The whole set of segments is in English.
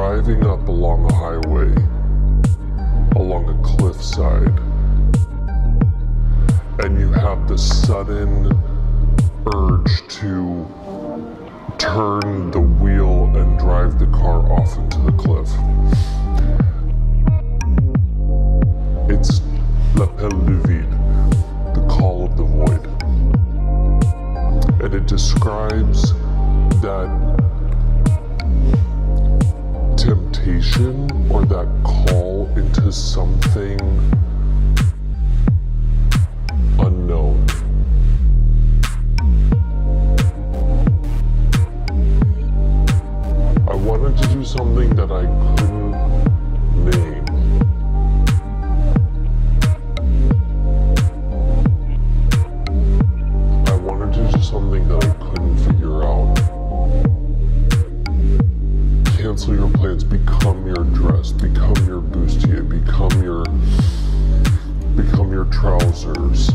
driving up along a highway, along a cliffside, and you have the sudden urge to turn the wheel and drive the car off into the cliff. It's l'appel du vide, the call of the void. And it describes that temptation or that call into something unknown. I wanted to do something that I couldn't name. I wanted to do something that I couldn't figure out. Cancel your plans, become your dress, become your bustier, become your trousers.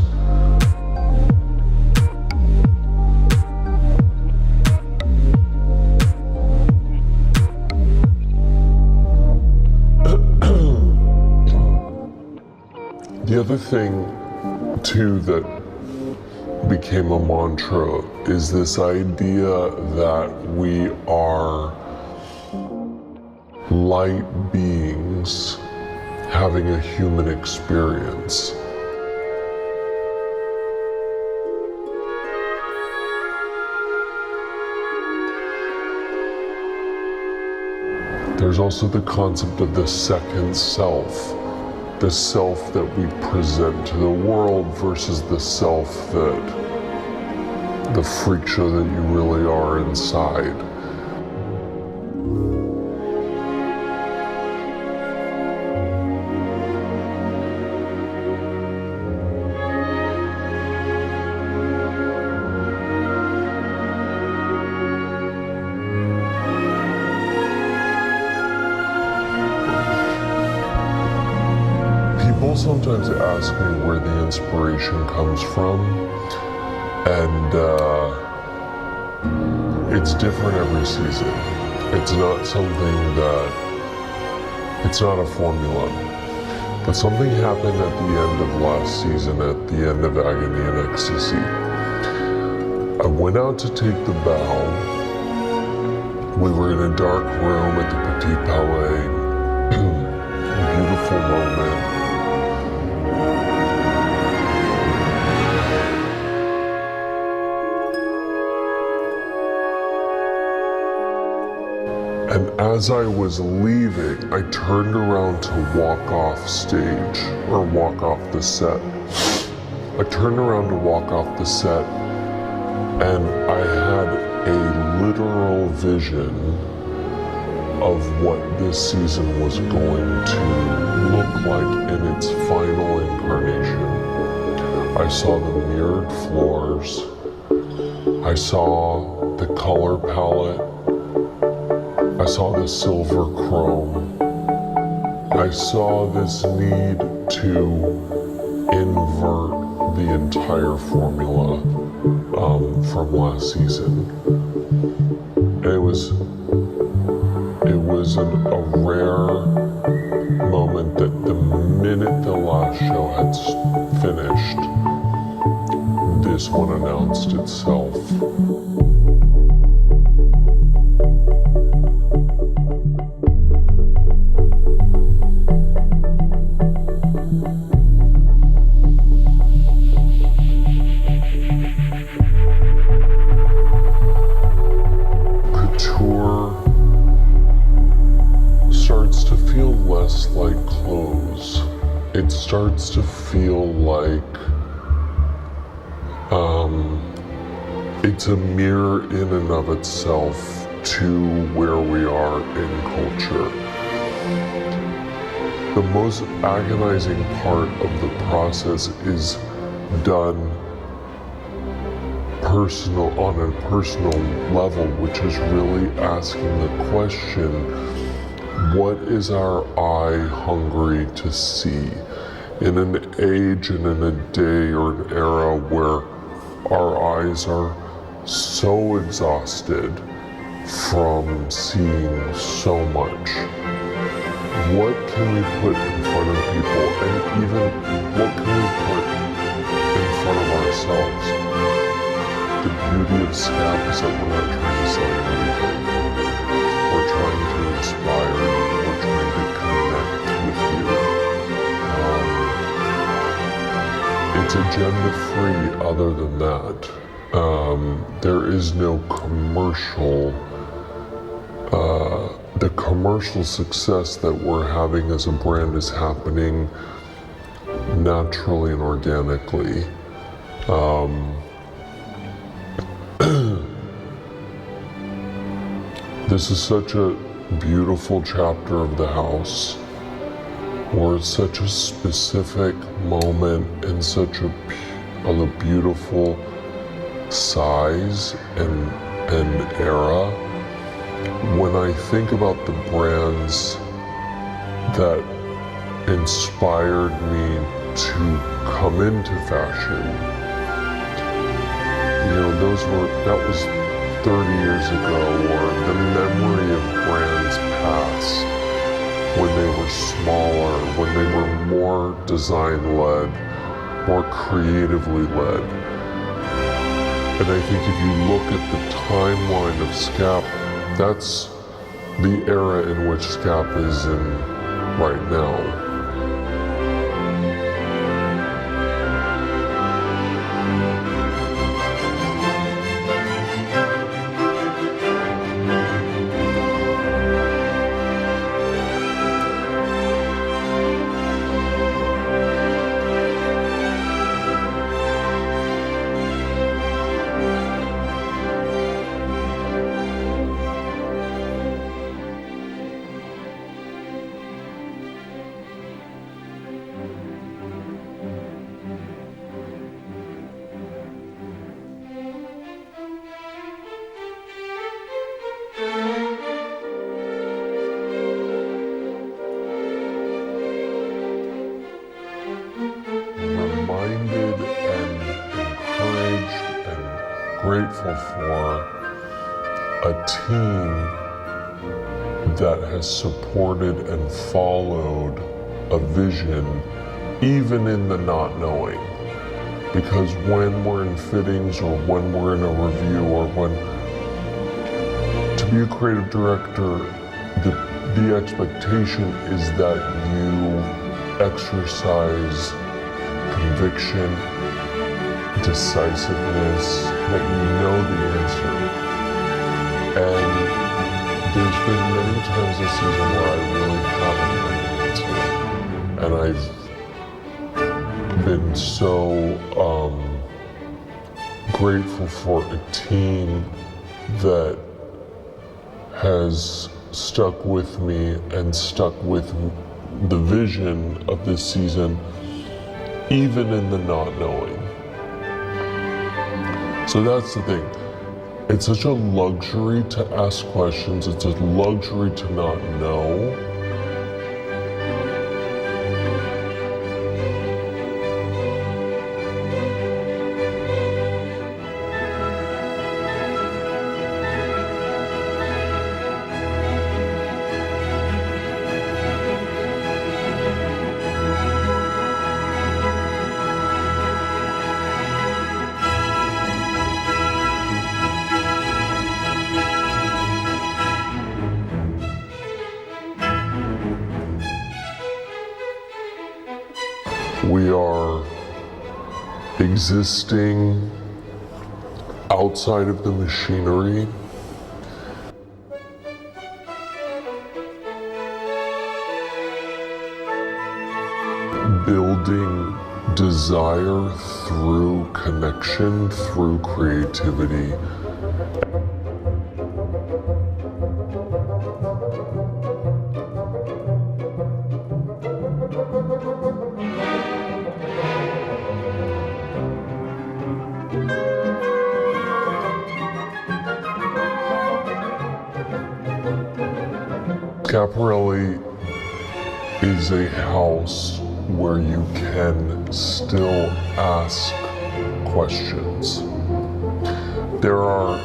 The other thing, too, that became a mantra is this idea that we are light beings having a human experience. There's also the concept of the second self. The self that we present to the world versus the self that, the freak show that you really are inside. People sometimes ask me where the inspiration comes from, and it's different every season. It's not something that, it's not a formula. But something happened at the end of last season, at the end of Agony and Ecstasy. I went out to take the bow. We were in a dark room at the Petit Palais. Beautiful moment. And as I was leaving, I turned around to walk off stage, or walk off the set. I turned around to walk off the set, and I had a literal vision of what this season was going to look like in its final incarnation. I saw the mirrored floors. I saw the color palette. I saw the silver chrome. I saw this need to invert the entire formula from last season. And it was a rare moment that the minute the last show had finished, this one announced itself. Like clothes. It starts to feel like it's a mirror in and of itself to where we are in culture. The most agonizing part of the process is done on a personal level, which is really asking the question, what is our eye hungry to see in an age and in a day or an era where our eyes are so exhausted from seeing so much. What can we put in front of people, and even what can we put in front of ourselves? The beauty of SCHIAP is that we're not trying to sell you anything. We're trying to inspire you. We're trying to connect with you. It's agenda-free other than that. There is no commercial, the commercial success that we're having as a brand is happening naturally and organically. This is such a beautiful chapter of the house, where it's such a specific moment and such a beautiful size and era. When I think about the brands that inspired me to come into fashion, that was 30 years ago, or the memory of brands past when they were smaller, when they were more design-led, more creatively led. And I think if you look at the timeline of SCHIAP, that's the era in which SCHIAP is in right now. Grateful for a team that has supported and followed a vision, even in the not knowing. Because when we're in fittings, or when we're in a review, or when to be a creative director, the expectation is that you exercise conviction, decisiveness, that you know the answer. And there's been many times this season where I really haven't known the answer. And I've been so grateful for a team that has stuck with me and stuck with the vision of this season, even in the not knowing. So that's the thing. It's such a luxury to ask questions. It's a luxury to not know. We are existing outside of the machinery. Building desire through connection, through creativity. SCHIAPARELLI is a house where you can still ask questions. There are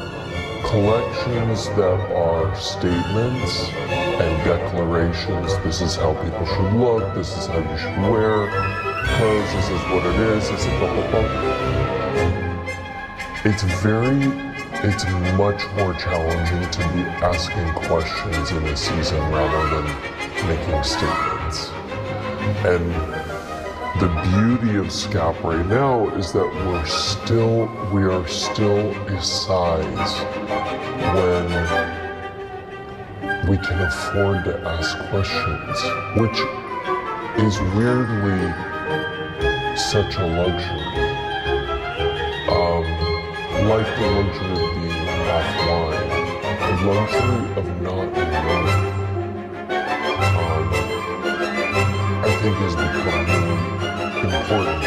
collections that are statements and declarations. This is how people should look, this is how you should wear clothes, this is what it is, this is blah, blah, blah. It's much more challenging to be asking questions in a season rather than making statements. And the beauty of SCHIAP right now is that we are still a size when we can afford to ask questions, which is weirdly such a luxury. Like the luxury of being offline, the luxury of not knowing, I think has become really important